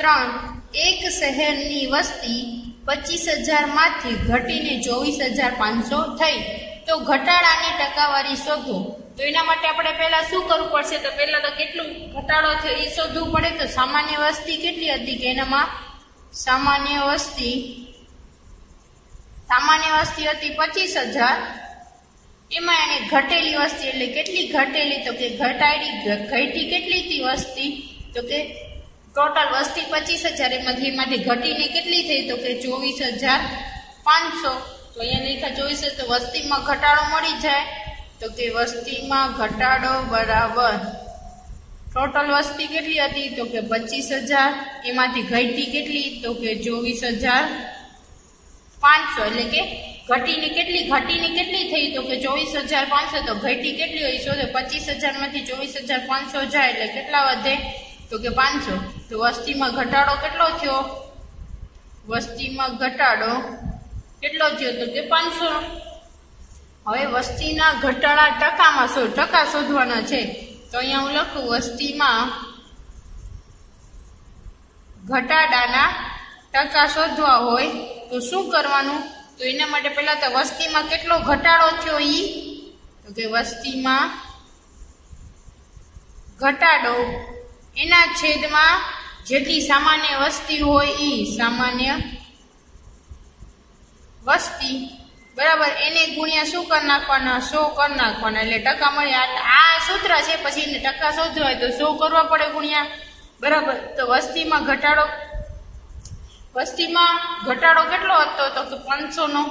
3 એક શહેરની વસ્તી 25,000 માંથી ઘટીને 24,500 થઈ, તો ઘટાડાની ટકાવારી શોધો. તો એના માટે આપણે પહેલા શું કરવું પડશે? તો પહેલા તો કેટલું ઘટાડો થયો એ શોધવું પડે. તો સામાન્ય વસ્તી કેટલી હતી? કે એનામાં સામાન્ય વસ્તી હતી 25,000. એમાં એને ઘટેલી વસ્તી એટલે કેટલી ઘટેલી? તો કે ઘટી કેટલી હતી વસ્તી? તો કે ટોટલ વસ્તી 25,000, એમાંથી ઘટીને કેટલી થઈ? તો કે 24,500. તો અહીંયા લખ્યા 24,000, તો વસ્તીમાં ઘટાડો મળી જાય. તો કે વસ્તીમાં ઘટાડો બરાબર ટોટલ વસ્તી કેટલી હતી? તો કે 25,000, એમાંથી ઘટી કેટલી? તો કે 24,500. એટલે કે ઘટીને કેટલી થઈ? તો કે 24,500. તો ઘટી કેટલી હોય? તો 25,000 માંથી 24,500 જાય એટલે કેટલા વધે? તો કે 500. તો વસ્તીમાં ઘટાડો કેટલો થયો? વસ્તીમાં ઘટાડો કેટલો થયો? તો કે 500. હવે વસ્તીના ઘટાડા ટકામાં ટકા શોધવાના છે. તો અહીંયા હું લખું વસ્તીમાં ઘટાડાના ટકા શોધવા હોય તો શું કરવાનું? તો એના માટે પહેલા તો વસ્તીમાં કેટલો ઘટાડો થયો તો કે વસ્તીમાં ઘટાડો એના છેદમાં જેટલી સામાન્ય વસ્તી હોય સામાન્ય વસ્તી બરાબર એને ગુણ્યા શું કરી નાખવાના? 100 કરી નાખવાના એટલે ટકા મળે. આ સૂત્ર છે. પછી એને ટકા શોધવા હોય તો 100 કરવા પડે ગુણ્યા બરાબર. તો વસ્તીમાં ઘટાડો કેટલો હતો? તો કે 500 નો.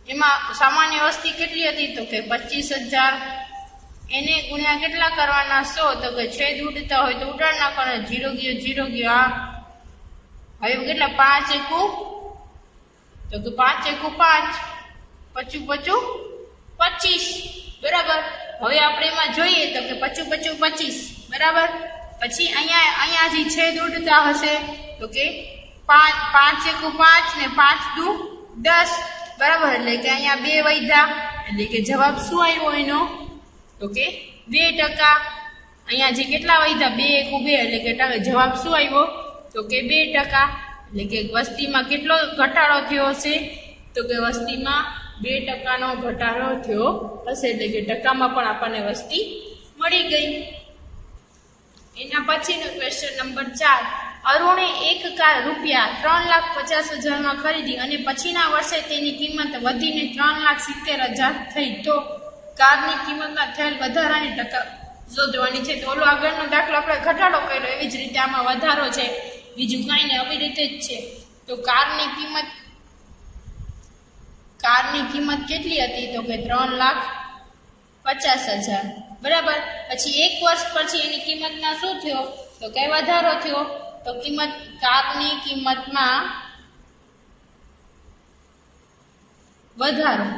એમાં સામાન્ય વસ્તી કેટલી હતી? તો કે 25,000. એને ગુણ્યા કેટલા કરવાના? 100. તો કે છેદ ઉડતા હોય તો ઉડાડ નાખવાના. 0 ગયો. હવે કેટલા? 5 એકુ તો કે 5 એકુ 5, 25 બરાબર. હવે આપણે એમાં જોઈએ તો કે 25 બરાબર. પછી અહીંયા જે છેદ ઉડતા હશે તો કે 5 એકુ 5 ને 5 દુ 10 બરાબર. એટલે કે અહીંયા 2 વધ્યા એટલે કે જવાબ શું આવ્યો એનો? તો કે 2%. અહીંયા જે કેટલા વધ્યા? 2 એકુ 2 એટલે કે જવાબ શું આવ્યો? તો કે 2%. એટલે કે વસ્તીમાં કેટલો ઘટાડો થયો હશે? તો કે વસ્તીમાં 2%નો ઘટાડો થયો હશે. એટલે કે ટકામાં પણ આપણને વસ્તી મળી ગઈ. એના પછીનો ક્વેશ્ચન નંબર 4. અરુણે એક કાર રૂપિયા 3,50,000 ખરીદી અને પછીના વર્ષે તેની કિંમત વધીને 3,70,000 થઈ. તો કારની કિંમતમાં થયેલ વધારાની ટકા શોધવાની છે. તો ઓલો આગળનો દાખલો આપણે ઘટાડો કર્યો એવી જ રીતે આમાં વધારો છે. બીજું કાંઈ નહીં, આવી રીતે જ છે. તો કારની કિંમત કેટલી હતી? તો કે 3,50,000 બરાબર. પછી એક વર્ષ પછી એની કિંમતમાં શું થયો? તો કઈ વધારો થયો? તો કારની કિંમતમાં વધારો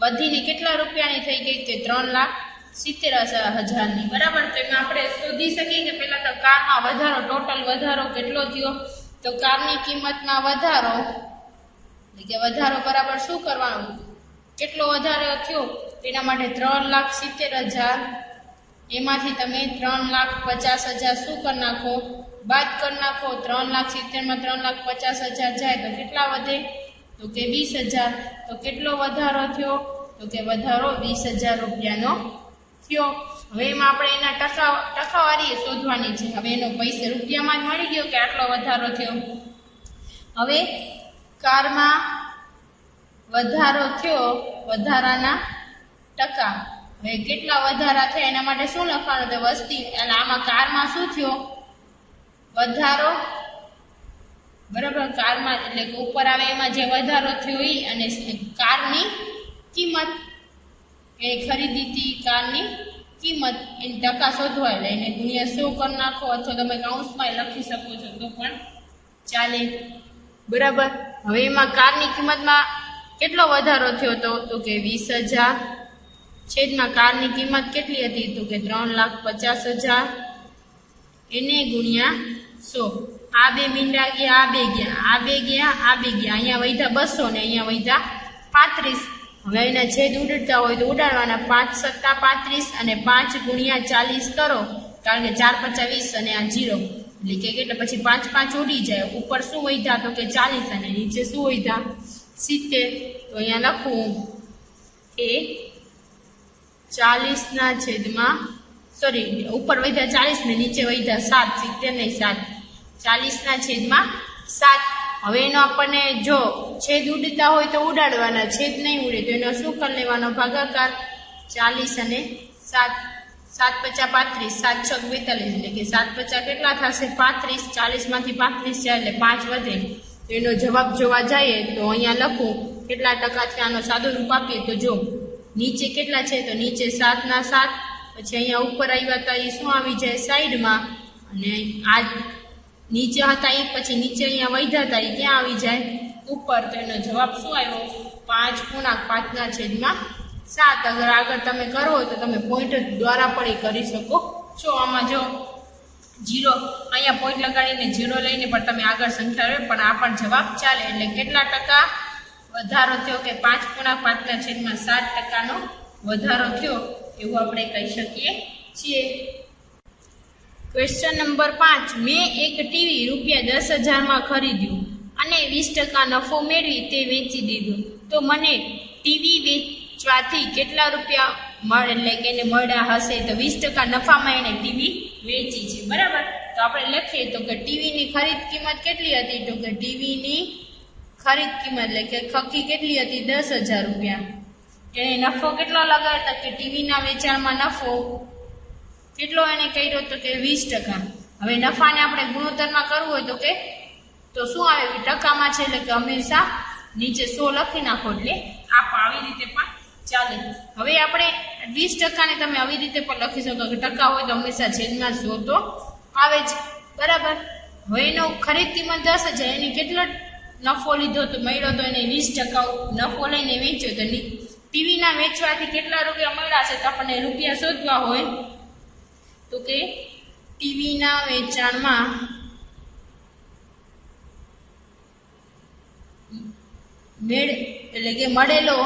વધીને કેટલા રૂપિયાની થઈ ગઈ? તે 3,70,000ની બરાબર. તો એમાં આપણે શોધી શકીએ કે પહેલા તો કારમાં વધારો, ટોટલ વધારો કેટલો થયો? તો કારની કિંમતમાં વધારો એટલે કે વધારો બરાબર શું કરવાનું? કેટલો વધારો થયો? તેના માટે 3,70,000. એમાંથી તમે 3,50,000 શું કરી નાખો? બાદ કરી નાખો. 3,70,000 માં 3,50,000 જાય તો કેટલા વધે? તો કે 20,000. તો કેટલો વધારો થયો? તો કે વધારો 20,000 રૂપિયાનો થયો. હવે એમાં આપણે એના ટકાવારી શોધવાની છે. હવે એનો પૈસા રૂપિયામાં જ મળી ગયો કે આટલો વધારો થયો. હવે કારમાં વધારો થયો, વધારાના ટકા. હવે કેટલા વધારા થયા એના માટે શું લખવાનું? તો વસ્તી અને આમાં કારમાં શું થયો? વધારો બરાબર. કારમાં એટલે કે ઉપર આવે એમાં જે વધારો થયો અને કારની કિંમત એ ખરીદી હતી કારની કિંમત એની ટકા શોધવા એટલે એને ગુણ્યા 100 કરી નાખો અથવા તમે કૌંસમાં લખી શકો છો તો પણ ચાલે બરાબર. હવે એમાં કારની કિંમતમાં કેટલો વધારો થયો? તો કે 20,000 છેદમાં કારની કિંમત કેટલી હતી? તો કે 3,50,000 એને ગુણ્યા 100. આ બે મીંડા ગયા, આ બે ગયા. અહીંયા વધ્યા 200 ને અહીંયા વધ્યા 35. હવે એના છેદ ઉડતા હોય તો ઉડાડવાના. 5 + 35 અને 5 × 40 કરો કારણ કે 4 × 5 = 20 અને આ 0 એટલે કે કેટલા પછી 5 5 ઉડી જાય ઉપર શું વધ્યા તો કે 40 અને નીચે શું વધ્યા 70 તો અહીંયા લખું એ 40 ઉપર વધ્યા 40 ને નીચે વધ્યા 7 70 નહીં 7 40/7 હવે એનો આપણને જો છેદ ઉડતા હોય તો ઉડાડવાના છેદ નહીં ઉડે તો એનો શું કરી લેવાનો ભાગાકાર 40 અને 7 7 × 5 = 35 7 × 6 = 42 એટલે કે 7 × 5 કેટલા થશે 35 40 માંથી 35 જાય એટલે 5 વધે તો એનો જવાબ જોવા જઈએ તો અહીંયા લખું કેટલા ટકાથી આનો સાદો રૂપ આપીએ તો જો નીચે કેટલા છે તો નીચે 7/7 પછી અહીંયા ઉપર આવ્યા હતા એ શું આવી જાય સાઈડમાં અને આ નીચે હતા એ પછી નીચે અહીંયા વધ્યા હતા એ ક્યાં આવી જાય ઉપર તો એનો જવાબ શું આવ્યો 5 × 5/7 અગર આગળ તમે કરો તો તમે પોઈન્ટ દ્વારા પણ એ કરી શકો છો આમાં જો 0 અહીંયા પોઈન્ટ લગાડીને 0 લઈને પણ તમે આગળ સંખ્યા લો પણ આ પણ જવાબ ચાલે એટલે કેટલા ટકા વધારો થયો કે 5 × 5/7 વધારો થયો એવું આપણે કહી શકીએ છીએ ક્વેશ્ચન નંબર 5 મેં એક ટીવી ₹10,000 ખરીદ્યું અને 20% નફો મેળવી તે વેચી દીધું તો મને ટીવી વેચવાથી કેટલા રૂપિયા મળે એટલે કે એને મળ્યા હશે તો 20% નફામાં એને ટીવી વેચી છે બરાબર તો આપણે લખીએ તો કે ટીવીની ખરીદ કિંમત કેટલી હતી તો કે ટીવીની ખરીદ કિંમત એટલે કે ખકી કેટલી હતી ₹10,000 એને નફો કેટલો લગાડતા કે ટીવીના વેચાણમાં નફો કેટલો એને કર્યો તો કે 20%. હવે નફાને આપણે ગુણોત્તરમાં કરવું હોય તો શું આવે ટકામાં છે એટલે કે હંમેશા નીચે 100 લખી નાખો એટલે આવી રીતે પણ ચાલે. હવે આપણે 20% ને તમે આવી રીતે પણ લખી શકો કે ટકા હોય તો હંમેશા છેદમાં 100 તો આવે જ બરાબર. હવે એનો ખરીદ કિંમત 10,000 એને કેટલો નફો લીધો તો મળ્યો તો એને 20% નફો લઈને વેચ્યો તો ટીવીના વેચવાથી કેટલા રૂપિયા મળ્યા છે તો આપણને રૂપિયા શોધવા હોય તો કે ટીવીના વેચાણમાં એટલે કે મળેલો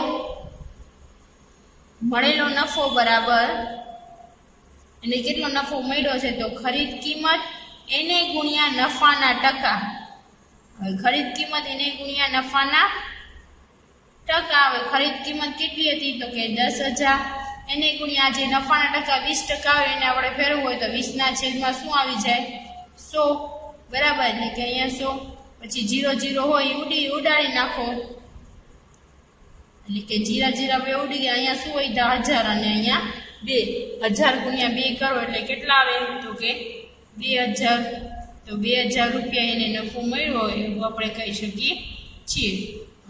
નફો બરાબર એને કેટલો નફો મળ્યો છે તો ખરીદ કિંમત એને ગુણ્યા નફાના ટકા. હવે ખરીદ કિંમત એને ગુણ્યા નફાના ટકા. હવે ખરીદ કિંમત કેટલી હતી તો કે 10,000 એને ગુણ્યા જે નફાના ટકા 20% આવે એને આપણે ફેરવવું હોય તો 20/છેદમાં શું આવી જાય 100 બરાબર એટલે કે અહીંયા 100 પછી 0 હોય ઉડાડી નાખો એટલે કે 0 બે ઉડી ગયા અહીંયા શું હોય 1000 અને અહીંયા 2 1000 × 2 કરો એટલે કેટલા આવે તો કે 2000 તો 2000 રૂપિયા એને નફો મળ્યો હોય એવું આપણે કહી શકીએ છીએ.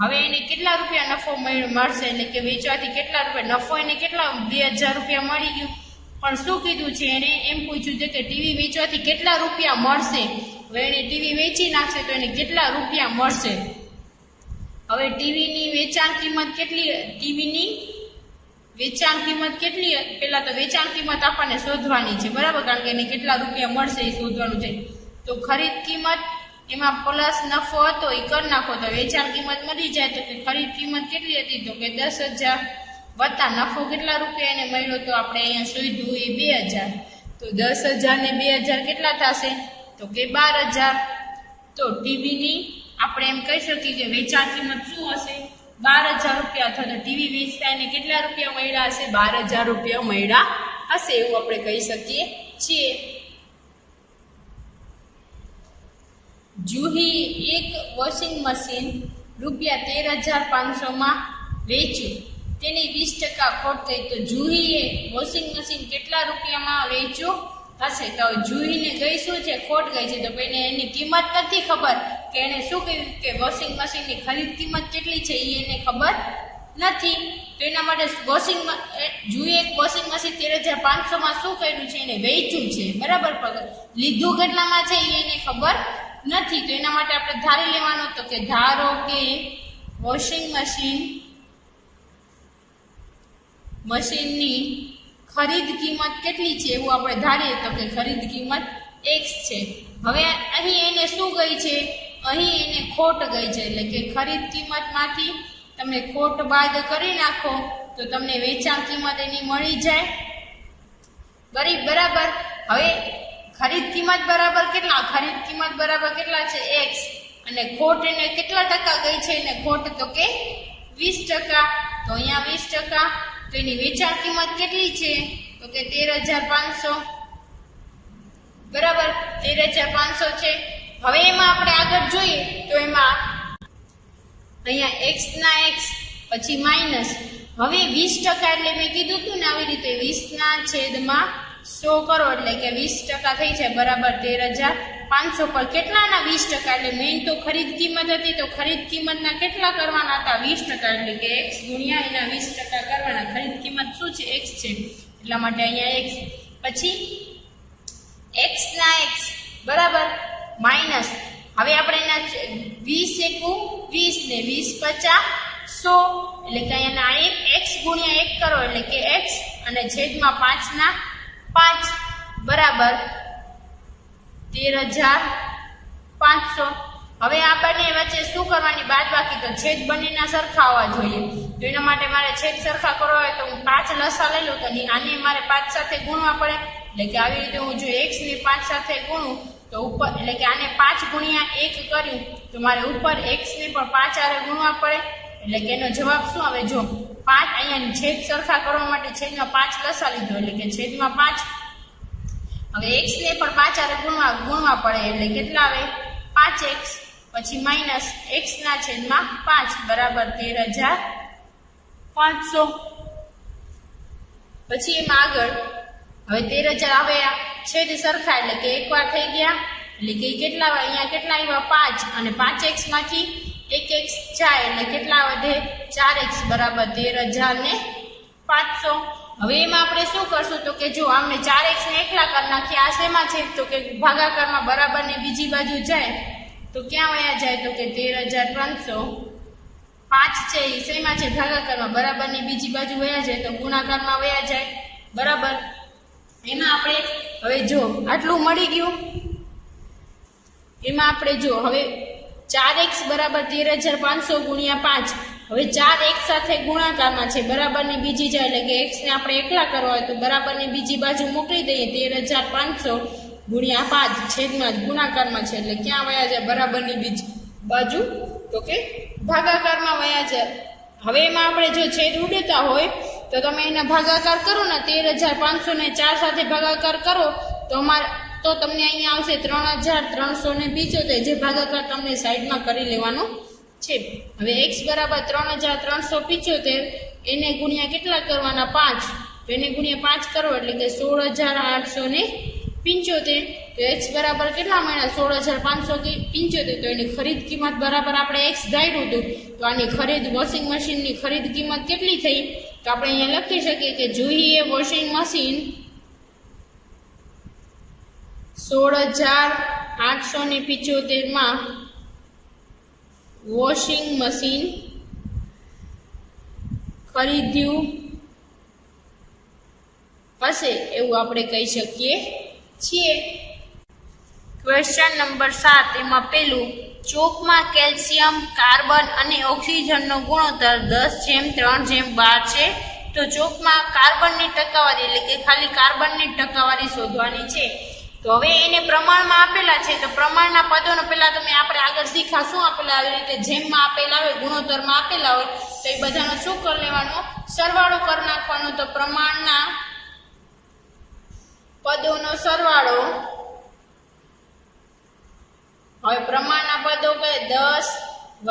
હવે એને કેટલા રૂપિયા નફો મળશે એટલે કે વેચવાથી કેટલા રૂપિયા નફો એને કેટલા 2000 રૂપિયા મળી ગયું પણ શું કીધું છે એને એમ પૂછ્યું છે કે ટીવી વેચવાથી કેટલા રૂપિયા મળશે. હવે એને ટીવી વેચી નાખશે તો એને કેટલા રૂપિયા મળશે. હવે ટીવીની વેચાણ કિંમત કેટલી પહેલા તો વેચાણ કિંમત આપણને શોધવાની છે બરાબર કારણ કે એને કેટલા રૂપિયા મળશે એ શોધવાનું છે. તો ખરીદ કિંમત એમાં પ્લસ નફો હતો એ કરી નાખો તો વેચાણ કિંમત મળી જાય તો કે ખરીદ કિંમત કેટલી હતી તો કે 10,000 વત્તા નફો કેટલા રૂપિયા એને મળ્યો તો આપણે અહીંયા શોધ્યું એ 2,000 તો 10,000 ને 2,000 કેટલા થશે તો કે 12,000. તો ટીવીની આપણે એમ કહી શકીએ કે વેચાણ કિંમત શું હશે 12,000 રૂપિયા અથવા તો ટીવી વેચતા એને કેટલા રૂપિયા મળ્યા હશે 12,000 રૂપિયા મળ્યા હશે એવું આપણે કહી શકીએ છીએ. જુહી એક વોશિંગ મશીન ₹13,500 વેચ્યું તેની 20% ખોટ થઈ તો જુહીએ વોશિંગ મશીન કેટલા રૂપિયામાં વેચ્યું હશે. તો જુહીને ગઈ શું છે ખોટ ગઈ છે તો એની કિંમત નથી ખબર કે એને શું કહ્યું કે વોશિંગ મશીનની ખરીદ કિંમત કેટલી છે એ એને ખબર નથી તો એના માટે જુહીએ એક વોશિંગ મશીન 13,500 શું કર્યું છે એને વેચ્યું છે બરાબર લીધું કેટલામાં છે એ એને ખબર નથી તો એના માટે આપણે ધારી લેવાનું તો કે ધારો કે વોશિંગ મશીનની ખરીદ કિંમત કેટલી છે એવું આપણે ધારીએ તો કે ખરીદ કિંમત x છે. હવે અહીં એને શું ગઈ છે અહીં એને ખોટ ગઈ છે એટલે કે ખરીદ કિંમતમાંથી તમે ખોટ બાદ કરી નાખો તો તમને વેચાણ કિંમત એની મળી જાય બરાબર. હવે ખરીદ કિંમત બરાબર કેટલા? ખરીદ કિંમત બરાબર કેટલા છે? x. અને ખોટ એને કેટલા ટકા ગઈ છે? એને ખોટ તો કે 20%. તો અહીંયા 20%. તો એની વેચાણ કિંમત કેટલી છે? તો કે 13,500. બરાબર, 13,500 છે. હવે એમાં આપણે આગળ જોઈએ તો એમાં અહીંયા x ના x પછી માઇનસ. હવે 20% એટલે મેં કીધું હતું ને આવી રીતે 20 ના છેદમાં 100 કરો એટલે કે 20% થઈ છે બરાબર 13,500. પર કેટલાના 20%? એટલે મેઇન તો ખરીદ કિંમત હતી, તો ખરીદ કિંમતના કેટલા કરવાના હતા? 20%. એટલે કે x ગુણ્યા એના 20% કરવાના. ખરીદ કિંમત શું છે? x છે, એટલા માટે અહીંયા x. પછી x ના x બરાબર માઇનસ. હવે આપણે એના 20 એકુ 20 ને 20 50 100 એટલે કે અહીંયા x ગુણ્યા 1 કરો એટલે કે x અને છેદમાં 5 ના 5 બરાબર 13,500. હવે આ બંને વચ્ચે શું કરવાની? બાદબાકી. તો છેદ બંનેના સરખા હોવા જોઈએ. તો એના માટે મારે છેદ સરખા કરવા હોય તો હું 5 લસા લઈ લઉં તો આને મારે 5 સાથે ગુણવા પડે. એટલે કે આવી રીતે હું જો x ને 5 સાથે ગુણું તો ઉપર એટલે કે આને 5 ગુણ્યા 1 કર્યું તો મારે ઉપર x ને પણ 5 આરે ગુણવા પડે. એટલે કે એનો જવાબ શું આવે? જો 5 અહીંયા છેદ સરખા કરવા માટે છેદમાં 5 લસા લીધો એટલે કે છેદમાં 5. હવે x ને પણ 5 આરે ગુણવા પડે એટલે કેટલા આવે? 5x પછી માઇનસ x ના છેદમાં 5 બરાબર 13,500. પછી એમાં આગળ હવે 13,000 આવે છેદ સરખા એટલે કે એકવાર થઈ ગયા એટલે કે કેટલા આવે? અહીંયા કેટલા આવ્યા? 5 અને 5x માંથી 1x જાય એટલે કેટલા વધે? 4x બરાબર 13,500. હવે એમાં આપણે શું કરશું? તો કે જો આમને 4x ને એકલા કરી નાખીએ. આ શેમાં છે? તો કે ભાગાકારમાં બરાબર ને બીજી બાજુ જાય તો ક્યાં વયા જાય? તો કે 13,300. 5 છે એ શેમાં છે? ભાગાકારમાં બરાબર ની બીજી બાજુ વયા જાય તો ગુણાકારમાં વયા જાય બરાબર. એમાં આપણે હવે જો આટલું મળી ગયું. એમાં આપણે જો હવે 4x બરાબર 13,500 ગુણ્યા 5. હવે 4x સાથે ગુણાકારમાં છે બરાબર ની બીજી જાય એટલે કે x ને આપણે એકલા કરવા હોય તો બરાબર ની બીજી બાજુ મોકલી દઈએ. 13,500 ગુણ્યા 5 છેદમાં ગુણાકારમાં છે એટલે ક્યાં વયા જાય? બરાબર ની બીજી બાજુ તો કે ભાગાકારમાં વયા જાય. હવે એમાં આપણે જો છેદ ઉડતા હોય તો તમે એના ભાગાકાર કરો ને 13,500 ને 4 સાથે ભાગાકાર કરો તો તમને અહીંયા આવશે 3,375. જે ભાગાકાર તમને સાઈડમાં કરી લેવાનો છે. હવે x બરાબર 3,375 એને ગુણ્યા કેટલા કરવાના? 5. તો એને ગુણ્યા 5 કરો એટલે કે 16,875. તો x બરાબર કેટલા મળ્યા? 16,575. તો એની ખરીદ કિંમત બરાબર આપણે x ધાર્યું હતું. તો આની ખરીદ વોશિંગ મશીનની ખરીદ કિંમત કેટલી થઈ? તો આપણે અહીંયા લખી શકીએ કે જોઈએ વોશિંગ મશીન 16,875 માં વોશિંગ મશીન ખરીદ્યું હશે એવું આપણે કહી શકીએ છીએ. ક્વેશ્ચન નંબર 7 એમાં પેલું ચોકમાં કેલ્શિયમ, કાર્બન અને ઓક્સિજનનો ગુણોત્તર 10:3:12 છે. તો ચોકમાં કાર્બનની ટકાવારી એટલે કે ખાલી કાર્બનની ટકાવારી શોધવાની છે. તો હવે એને પ્રમાણમાં આપેલા છે તો પ્રમાણના પદોનો પહેલા તમે આપણે આગળ શીખા શું આપેલા આવી રીતે જેમમાં આપેલા હોય ગુણોત્તરમાં આપેલા હોય તો એ બધાનો શું કરી લેવાનો? સરવાળો કરી નાખવાનો. તો પ્રમાણના પદોનો સરવાળો. હવે પ્રમાણના પદો કે 10 +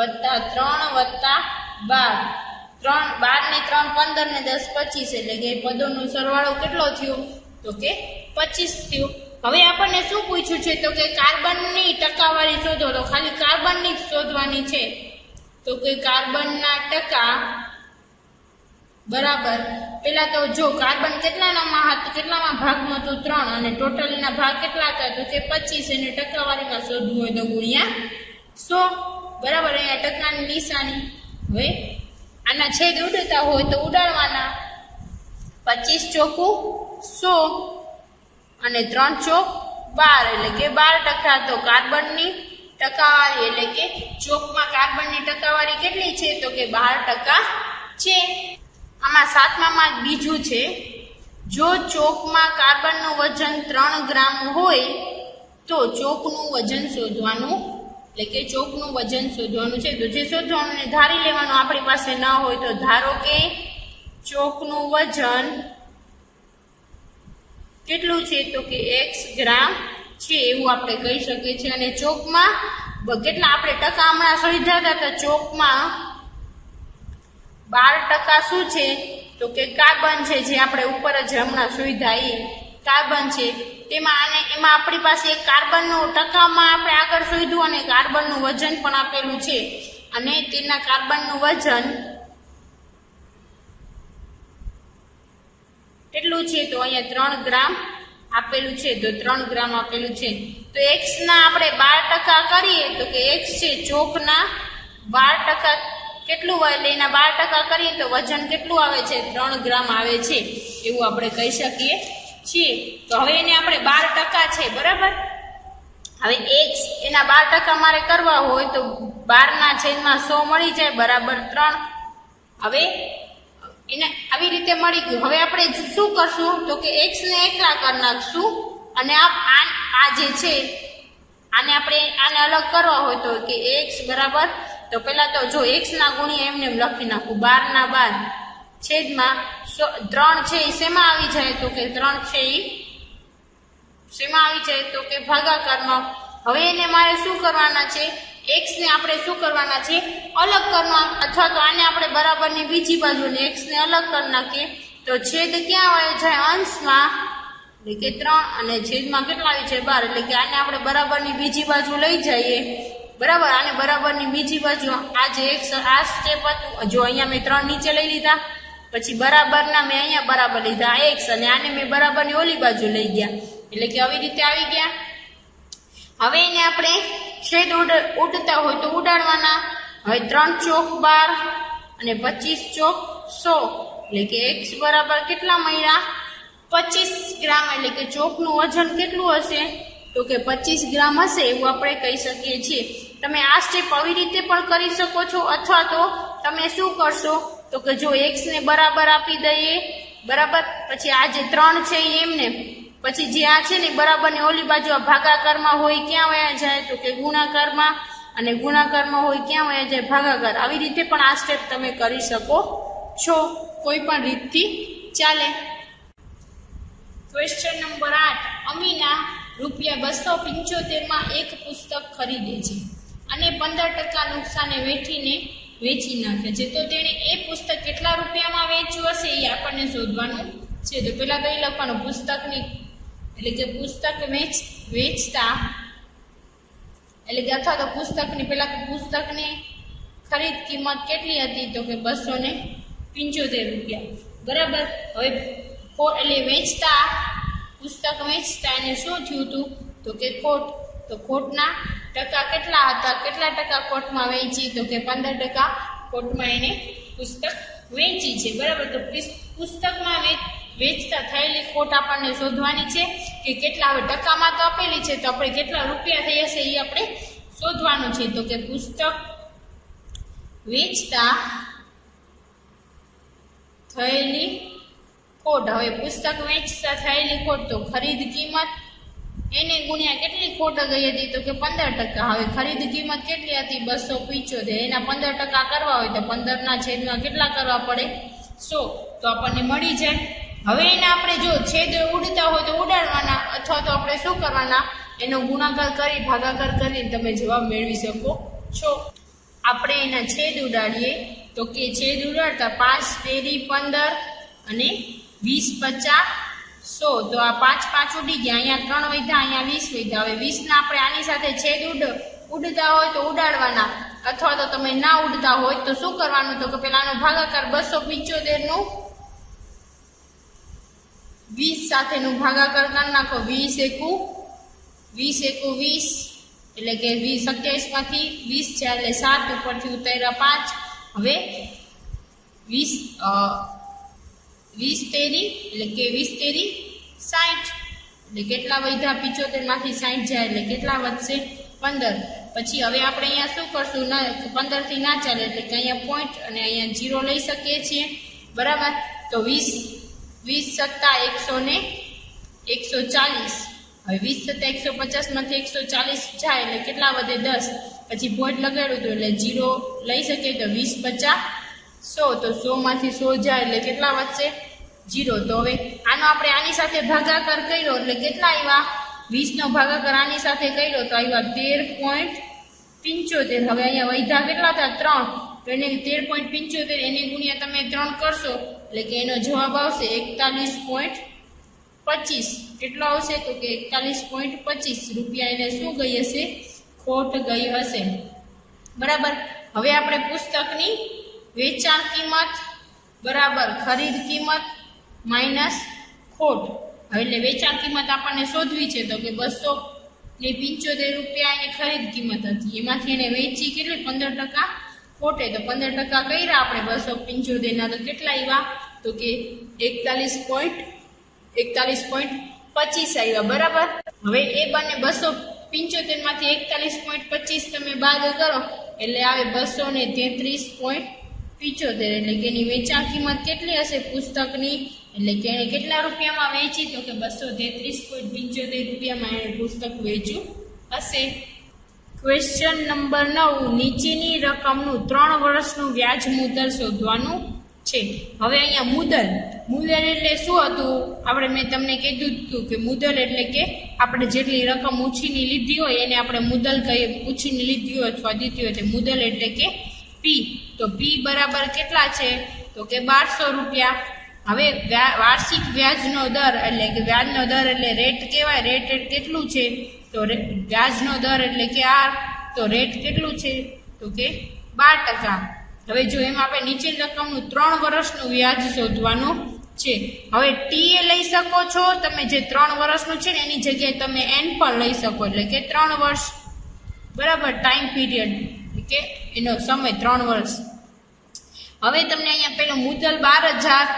3 + 12 12 ને 3 15 ને 10 25 એટલે કે પદોનો સરવાળો કેટલો થયો? તો કે 25 થયો. હવે આપણને શું પૂછ્યું છે? તો કે કાર્બનની ટકાવારી શોધો. તો ખાલી કાર્બનની જ શોધવાની છે. તો કે કાર્બનના ટકા બરાબર પેલા તો જો કાર્બન કેટલામાં ભાગમાં હતું? 3 અને ટોટલના ભાગ કેટલા હતા? તો કે 25. એને ટકાવારીમાં શોધવું હોય તો ગુણ્યા 100 બરાબર. અહીંયા ટકાની નિશાની. હવે આના છેદ ઉડતા હોય તો ઉડાડવાના. 25 ચોકું 100 અને 3 ચોક 12 એટલે કે 12%. તો કાર્બનની ટકાવારી એટલે કે ચોકમાં કાર્બનની ટકાવારી કેટલી છે? તો કે 12% છે. આમાં 7મામાં બીજું છે જો ચોકમાં કાર્બનનું વજન 3 ગ્રામ હોય તો ચોકનું વજન શોધવાનું, એટલે કે ચોકનું વજન શોધવાનું છે. તો જે શોધવાનું ને ધારી લેવાનું, આપણી પાસે ન હોય તો ધારો કે ચોકનું વજન કેટલું છે તો કે x ગ્રામ છે એવું આપણે કહી શકીએ છીએ. અને ચોકમાં કેટલા આપણે ટકા હમણાં શોધ્યા હતા, તો ચોકમાં 12% શું છે તો કે કાર્બન છે, જે આપણે ઉપર જ હમણાં શોધ્યા એ કાર્બન છે. એમાં આપણી પાસે કાર્બનનું ટકામાં આપણે આગળ શોધ્યું અને કાર્બનનું વજન પણ આપેલું છે, અને તેના કાર્બનનું વજન કેટલું છે તો અહીંયા 3 ગ્રામ આપેલું છે. તો 3 ગ્રામ આપેલું છે. તો x ના આપણે 12% કરીએ તો કે x છે ચોકના 12% કેટલું હોય, એટલે એના 12% કરીએ તો વજન કેટલું આવે છે 3 ગ્રામ આવે છે એવું આપણે કહી શકીએ છીએ. તો હવે એને આપણે 12% છે બરાબર. હવે x એના 12% મારે કરવા હોય તો 12/100 મળી જાય બરાબર 3. હવે એને આવી રીતે મળી ગયું. હવે આપણે શું કરશું તો કે x ને એકલા કરી નાખશું, અને આ જે છે આને અલગ કરવા હોય તો કે x બરાબર, તો પેલા તો જો x ના ગુણ્યા એમને લખી નાખું 12/12 છેદમાં 3 છે એ શેમાં આવી જાય તો કે 3 છે એ શેમાં આવી જાય તો કે ભાગાકારમાં. હવે એને મારે શું કરવાના છે, x ને આપણે શું કરવાના છે અલગ કરવા, અથવા તો આને આપણે બરાબરની બીજી બાજુ ને x ને અલગ કરી નાખીએ તો છેદ ક્યાં આવે જાય અંશમાં, એટલે કે 3 અને છેદમાં કેટલા આવી છે 12, એટલે કે આને આપણે બરાબરની બીજી બાજુ લઈ જઈએ બરાબર. આને બરાબરની બીજી બાજુ આ જે x આ સ્ટેપ હતું, જો અહીંયા મેં 3 નીચે લઈ લીધા, પછી બરાબરના મેં અહીંયા બરાબર લીધા x, અને આને મેં બરાબરની ઓલી બાજુ લઈ ગયા, એટલે કે આવી રીતે આવી ગયા. હવે એને આપણે છેદ ઉડતા હોય તો ઉડાડવાના. હવે 3 ચોક 12 અને 25 ચોક 100, એટલે કે x બરાબર કેટલા મળ્યા 25 ગ્રામ, એટલે કે ચોકનું વજન કેટલું હશે તો કે 25 ગ્રામ હશે એવું આપણે કહી શકીએ છીએ. તમે આ સ્ટેપ આવી રીતે પણ કરી શકો છો, અથવા તો તમે શું કરશો તો કે જો x ને બરાબર આપી દઈએ બરાબર, પછી આ જે 3 છે એમને, પછી જે આ છે ને બરાબરની ઓલી બાજુ આ ભાગાકારમાં હોય ક્યાં વયા જાય તો કે ગુણાકારમાં, અને ગુણાકારમાં હોય ક્યાં વયા જાય ભાગાકાર. આવી રીતે પણ આ સ્ટેપ તમે કરી શકો છો, કોઈ પણ રીતથી ચાલે. Question number 8. અમીના ₹275 એક પુસ્તક ખરીદે છે અને 15% નુકસાને વેચી નાખે છે. તો તેણે એ પુસ્તક કેટલા રૂપિયામાં વેચ્યું હશે એ આપણને શોધવાનું છે. તો પેલા તો એ લખવાનું પુસ્તકની, એટલે કે પુસ્તક વેચતા, એટલે કે અથવા તો પુસ્તકની પેલા તો પુસ્તકની ખરીદ કિંમત કેટલી હતી તો કે ₹275 બરાબર. હવે એટલે વેચતા પુસ્તક વેચતા એને શું થયું હતું તો કે ખોટ. તો ખોટના ટકા કેટલા હતા, કેટલા ટકા ખોટમાં વેચી તો કે 15% ખોટમાં એને પુસ્તક વેચી છે બરાબર. તો પુસ્તકમાં વેચતા થયેલી ખોટ આપણને શોધવાની છે કે કેટલા, હવે ટકામાં તો આપેલી છે તો આપણે કેટલા રૂપિયા થઈ હશે એ આપણે શોધવાનું છે. તો કે પુસ્તક વેચતા થયેલી ખોટ. હવે પુસ્તક વેચતા થયેલી ખોટ તો ખરીદ કિંમત એને ગુણ્યા કેટલી ખોટ ગઈ હતી તો કે 15%. હવે ખરીદ કિંમત કેટલી હતી 275, એના 15% કરવા હોય તો 15/100 કેટલા કરવા પડે 100, તો આપણને મળી જાય. હવે એને આપણે જો છેદ ઉડતા હોય તો ઉડાડવાના, અથવા તો આપણે શું કરવાના એનો ગુણાકાર કરી ભાગાકાર કરીને તમે જવાબ મેળવી શકો છો. આપણે એના છેદ ઉડાડીએ તો કે છેદ ઉડાડતા 5 તેરી 15 અને 20 50 100, તો આ 5 5 ઉડી ગયા, અહીંયા 3 વધ્યા, અહીંયા 20 વધ્યા. હવે 20 ના આપણે આની સાથે છેદ ઉડતા હોય તો ઉડાડવાના, અથવા તો તમે ના ઉડતા હોય તો શું કરવાનું તો કે પેલાનો ભાગાકાર 275 નું 20 સાથેનું ભાગાકાર કરી નાખો. 20 એકુ 20, એટલે કે 27 માંથી 20 છે એટલે 7 ઉપરથી ઉતાર્યા 5. હવે 20 તેરી એટલે કે 20 તેરી 60, એટલે કેટલા વધ્યા 75 માંથી 60 જાય એટલે કેટલા વધશે 15. પછી હવે આપણે અહીંયા શું કરશું, ના 15 થી ના ચાલે એટલે કે અહીંયા પોઈન્ટ અને અહીંયા 0 લઈ શકીએ છીએ બરાબર. તો 20 20 સત્તા 140. હવે 20 સત્તા 150 માંથી 140 જાય એટલે કેટલા વધે 10. પછી પોઈન્ટ લગાડ્યું હતું એટલે 0 લઈ શકીએ તો 20 50 100. તો 100 માંથી 100 જાય એટલે કેટલા વધશે 0. તો હવે આનો આપણે આની સાથે ભાગાકાર કર્યો એટલે કેટલા આવ્યા 20 નો ભાગાકાર આની સાથે કર્યો તો આવ્યા 13.75. હવે અહીંયા વૈધા કેટલા હતા 3. તો એને 13.75 એને ગુણ્યા તમે 3 કરશો એટલે કે એનો જવાબ આવશે 41.25. કેટલો આવશે તો કે 41.25 રૂપિયા એને શું ગઈ હશે ખોટ ગઈ હશે. બરાબર. હવે આપણે પુસ્તકની વેચાણ કિંમત બરાબર ખરીદ કિંમત માઇનસ ખોટ. હવે એટલે વેચાણ કિંમત આપણને શોધવી છે તો કે 275 રૂપિયા એની ખરીદ કિંમત હતી. એમાંથી એને વેચી કેટલી 15% ખોટે. તો 15% કર્યા આપણે 275 ના તો કેટલા આવ્યા તો કે 41.25 આવ્યા. બરાબર. હવે એ બંને 275 માંથી 41.25 તમે બાદ કરો એટલે આવે 233.75. એટલે કે એની વેચાણ કિંમત કેટલી હશે પુસ્તકની એટલે કે એને કેટલા રૂપિયામાં વેચી તો કે 233.75 રૂપિયામાં એને પુસ્તક વેચ્યું હશે. ક્વેશ્ચન નંબર 9 નીચેની રકમનું 3 વર્ષનું વ્યાજ મુદ્દલ શોધવાનું છે. હવે અહીંયા મુદ્દલ એટલે શું હતું આપણે મેં તમને કીધું હતું કે મુદ્દલ એટલે કે આપણે જેટલી રકમ ઉછીની લીધી હોય એને આપણે મુદ્દલ કહીએ. ઉછીની લીધી હોય અથવા દીધી હોય તો મુદ્દલ એટલે કે પી. તો પી બરાબર કેટલા છે તો કે 1200 રૂપિયા. હવે વાર્ષિક વ્યાજનો દર એટલે કે વ્યાજનો દર એટલે રેટ કહેવાય. રેટ કેટલું છે તો વ્યાજનો દર એટલે કે આર. તો રેટ કેટલું છે તો કે 12%. હવે જો એમાં આપણે નીચેની રકમનું 3 વર્ષનું વ્યાજ શોધવાનું છે. હવે ટી એ લઈ શકો છો તમે જે 3 વર્ષનું છે ને એની જગ્યાએ તમે એન પણ લઈ શકો એટલે કે 3 વર્ષ. બરાબર. ટાઈમ પીરિયડ કે એનો સમય 3 વર્ષ. હવે તમને અહીંયા પેલો મુદ્દલ 12,000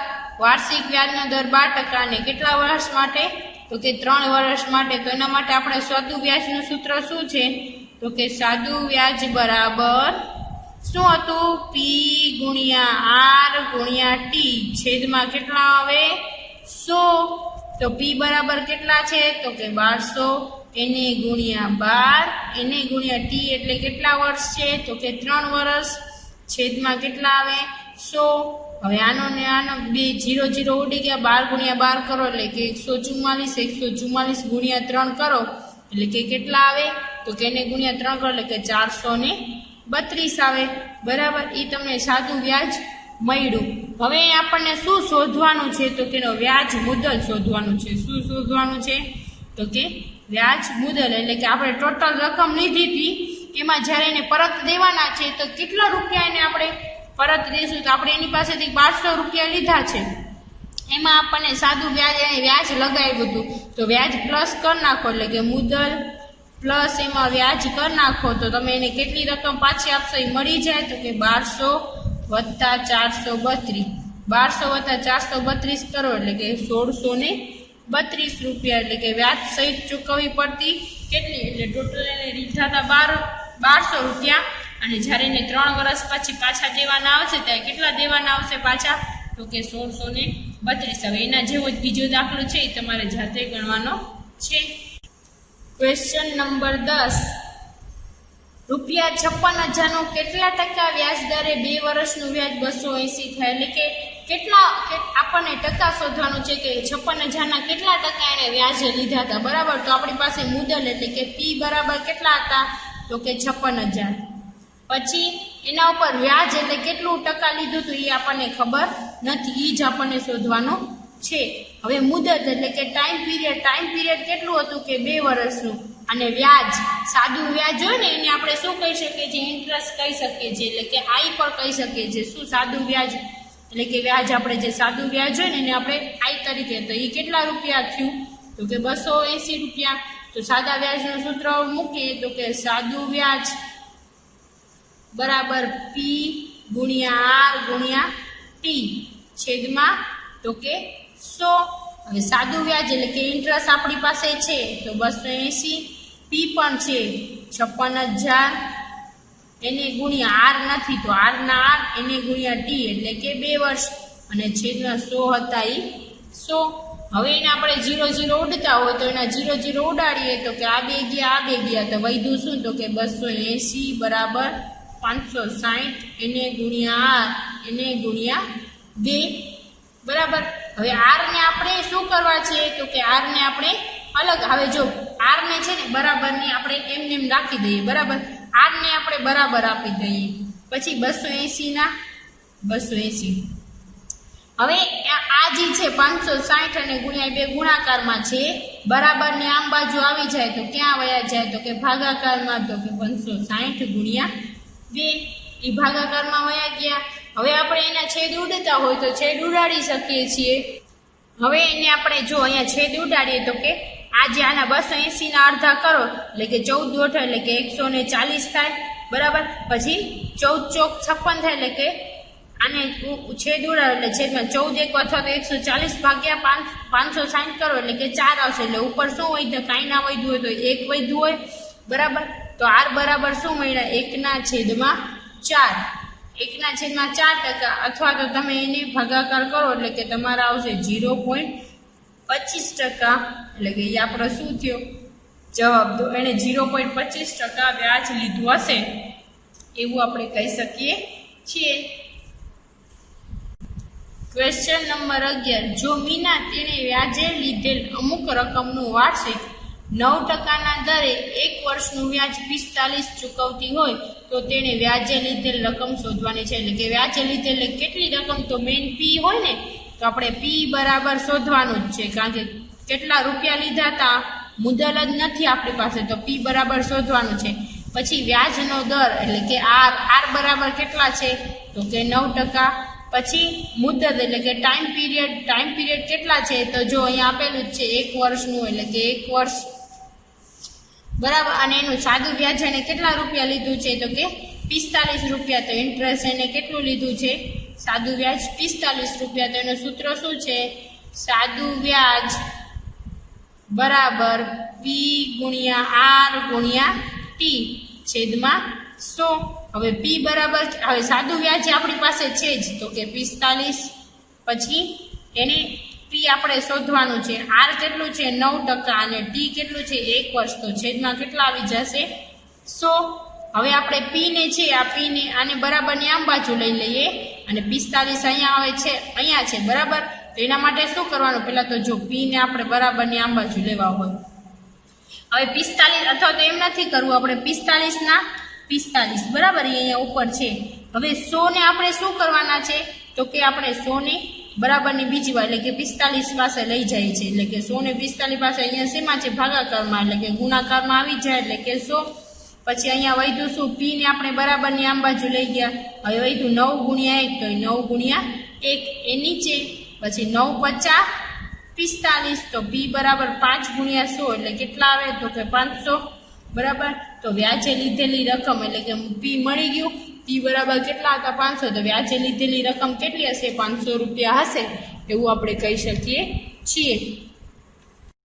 વાર્ષિક વ્યાજનો દર 12% અને કેટલા વર્ષ માટે તો કે 3 વર્ષ માટે. તો એના માટે આપણે સાદું વ્યાજનું સૂત્ર શું છે તો કે સાદું વ્યાજ બરાબર શું હતું પી ગુણ્યા આર ગુણ્યા ટી છેદમાં કેટલા આવે 100. તો પી બરાબર કેટલા છે તો કે 1200 એને ગુણ્યા 12 એને ગુણ્યા ટી એટલે કેટલા વર્ષ છે તો કે 3 વર્ષ છેદમાં કેટલા આવે 100. હવે આનો ને આનો 2 0 0 ઉડી ગયા 12 ગુણ્યા 12 કરો એટલે કે 144 ગુણ્યા 3 કરો એટલે કે કેટલા આવે તો કે એને ગુણ્યા 3 કરો એટલે કે 432 આવે. બરાબર. એ તમને સાદું વ્યાજ મળ્યું. હવે આપણને શું શોધવાનું છે તો કે એનો વ્યાજ મુદ્દલ શોધવાનું છે. શું શોધવાનું છે તો કે વ્યાજ મુદ્દલ એટલે કે આપણે ટોટલ રકમ લીધી હતી એમાં જ્યારે એને પરત દેવાના છે તો કેટલા રૂપિયા એને આપણે પરત દઈશું તો આપણે એની પાસેથી 1200 રૂપિયા લીધા છે. એમાં આપણને સાદું વ્યાજ લગાવ્યું હતું તો વ્યાજ પ્લસ કરી નાખો એટલે કે મુદ્દલ પ્લસ એમાં વ્યાજ કરી નાખો તો તમે એને કેટલી રકમ પાછી આપશો એ મળી જાય તો કે 1200 વત્તા 432. 1200 વત્તા 432 કરો એટલે કે 1632 રૂપિયા એટલે કે વ્યાજ સહિત ચૂકવવી પડતી કેટલી એટલે ટોટલ એને લીધા હતા 1200 રૂપિયા. અને જ્યારે એને 3 વર્ષ પછી પાછા દેવાના આવશે ત્યારે કેટલા દેવાના આવશે પાછા તો કે 1632. હવે એના જેવો જ બીજો દાખલો છે એ તમારે જાતે ગણવાનો છે. ક્વેશ્ચન નંબર 10 રૂપિયા 56,000નું કેટલા ટકા વ્યાજ દરે 2 વર્ષનું વ્યાજ 280 થાય એટલે કે કેટલા આપણને ટકા શોધવાનું છે કે 56,000ના કેટલા ટકા એને વ્યાજે લીધા હતા. બરાબર. તો આપણી પાસે મુદ્દલ એટલે કે પી બરાબર કેટલા હતા તો કે 56,000. પછી એના ઉપર વ્યાજ એટલે કેટલું ટકા લીધું હતું એ આપણને ખબર નથી. એ જ આપણને શોધવાનું છે. હવે મુદત એટલે કે ટાઈમ પીરિયડ કેટલું હતું કે 2 વર્ષનું. અને વ્યાજ સાદું વ્યાજ હોય ને એને આપણે શું કહી શકીએ છીએ ઇન્ટરેસ્ટ કહી શકીએ છીએ એટલે કે આઈ પણ કહી શકીએ છીએ. શું સાદું વ્યાજ એટલે કે વ્યાજ આપણે જે સાદું વ્યાજ હોય ને એને આપણે આઈ તરીકે. તો એ કેટલા રૂપિયા થયું તો કે 280 રૂપિયા. તો સાદા વ્યાજનું સૂત્ર મૂકીએ તો કે સાદું વ્યાજ બરાબર પી ગુણ્યા આર ગુણ્યા ટી છેદમાં તો કે 100. હવે સાદું વ્યાજ એટલે કે ઇન્ટરેસ્ટ આપણી પાસે છે તો 280. પી પણ છે 56,000 એને ગુણ્યા આર નથી તો આર ના આર એને ગુણ્યા ટી એટલે કે 2 વર્ષ અને છેદમાં 100 હતા એ 100. હવે એને આપણે 0 0 ઉડતા હોય તો એના 0 0 ઉડાડીએ તો કે આ બે ગયા તો વધ્યું શું તો કે 280 બરાબર 560 એને ગુણ્યા આર એને ગુણ્યા 2 બરાબર. હવે આર ને આપણે શું કરવા છે તો કે આર ને આપણે અલગ, હવે જો આર ને છે ને બરાબર ની આપણે એમને એમ રાખી દઈએ બરાબર. આર ને આપણે બરાબર આપી દઈએ, પછી 280 ના 280. હવે આ જે છે 560 અને ગુણ્યા 2 ગુણાકારમાં છે, બરાબર ને આમ બાજુ આવી જાય તો ક્યાં વયા જાય તો કે ભાગાકારમાં, તો કે 560 ગુણ્યા 2 એ ભાગાકારમાં વયા ગયા. હવે આપણે એના છેદ ઉડતા હોય તો છેદ ઉડાડી શકીએ છીએ. હવે એને આપણે જો અહીંયા છેદ ઉડાડીએ તો કે આ જે આના 280 ના અડધા કરો એટલે કે 14 8 એટલે કે 140 થાય બરાબર. પછી 14 ચોક 56 થાય એટલે કે આને છેદ ઉડાડો એટલે છેદમાં 14 1 અથવા તો 140 ભાગ્યા 560 કરો એટલે કે 4 આવશે. એટલે ઉપર શું હોય તો કાંઈ ના વધ્યું હોય તો 1 વધ્યું હોય બરાબર. તો આર બરાબર શું મળ્યા 1/4, 1/4% અથવા તો તમે એને ભાગાકાર કરો એટલે કે તમારા આવશે 0.25%. એટલે કે એ આપણો શું થયો જવાબ. તો એને 0.25% વ્યાજ લીધું હશે એવું આપણે કહી શકીએ છીએ. Question number 11. જો મીના તેણે વ્યાજે લીધેલ અમુક રકમનું વાર્ષિક 9%ના દરે 1 વર્ષનું વ્યાજ 45 ચૂકવતી હોય તો તેણે વ્યાજે લીધેલ રકમ શોધવાની છે. એટલે કે વ્યાજે લીધેલ કેટલી રકમ, તો મેઇન પી હોય ને તો આપણે પી બરાબર શોધવાનું જ છે, કારણ કે કેટલા રૂપિયા લીધા હતા મુદ્દલ જ નથી આપણી પાસે, તો પી બરાબર શોધવાનું છે. પછી વ્યાજનો દર એટલે કે આર બરાબર કેટલા છે તો કે 9%. પછી મુદ્દત એટલે કે ટાઈમ પીરિયડ કેટલા છે તો જો અહીંયા આપેલું જ છે 1 વર્ષનું એટલે કે 1 વર્ષ બરાબર. અને એનું સાદું વ્યાજ એને કેટલા રૂપિયા લીધું છે તો કે 45 રૂપિયા. તો ઇન્ટરેસ્ટ એને કેટલું લીધું છે સાદું વ્યાજ 45 રૂપિયા. તો એનું સૂત્ર શું છે સાદું વ્યાજ બરાબર પી ગુણ્યા આર ગુણ્યા ટી છેદમાં 100. હવે પી બરાબર, હવે સાદું વ્યાજ આપણી પાસે છે જ તો કે 45. પછી એને પી આપણે શોધવાનું છે. આર કેટલું છે 9% અને ટી કેટલું છે 1 વર્ષ. તો છેદમાં કેટલા આવી જશે 100. હવે આપણે પી ને છે આ પી ને આને બરાબર ની આમ બાજુ લઈ લઈએ અને 45 અહીંયા આવે છે અહીંયા છે બરાબર. તો એના માટે શું કરવાનું, પહેલા તો જો પી ને આપણે બરાબર ની આમ બાજુ લેવા હોય. હવે 45 અથવા તો એમ નથી કરવું, આપણે 45 ના 45 બરાબર એ અહીંયા ઉપર છે. હવે 100 ને આપણે શું કરવાના છે તો કે આપણે 100 ને બરાબરની બીજી વાર એટલે કે 45 પાસે લઈ જાય છે. એટલે કે 100 ને 45 પાસે અહીંયા શેમાં છે ભાગાકારમાં, એટલે કે ગુણાકારમાં આવી જાય એટલે કે 100. પછી અહીંયા વધ્યું શું પી ને આપણે બરાબરની આમ બાજુ લઈ ગયા. હવે વધ્યું 9 ગુણ્યા 1 તો 9 ગુણ્યા 1 એ નીચે. પછી 9 50 45 તો પી બરાબર 5 ગુણ્યા 100 એટલે કેટલા આવે તો કે 500 બરાબર. તો વ્યાજે લીધેલી રકમ એટલે કે પી મળી ગયું. પી બરાબર કેટલા હતા 500. તો વ્યાજે લીધેલી રકમ કેટલી હશે 500 રૂપિયા હશે એવું આપણે કહી શકીએ છીએ.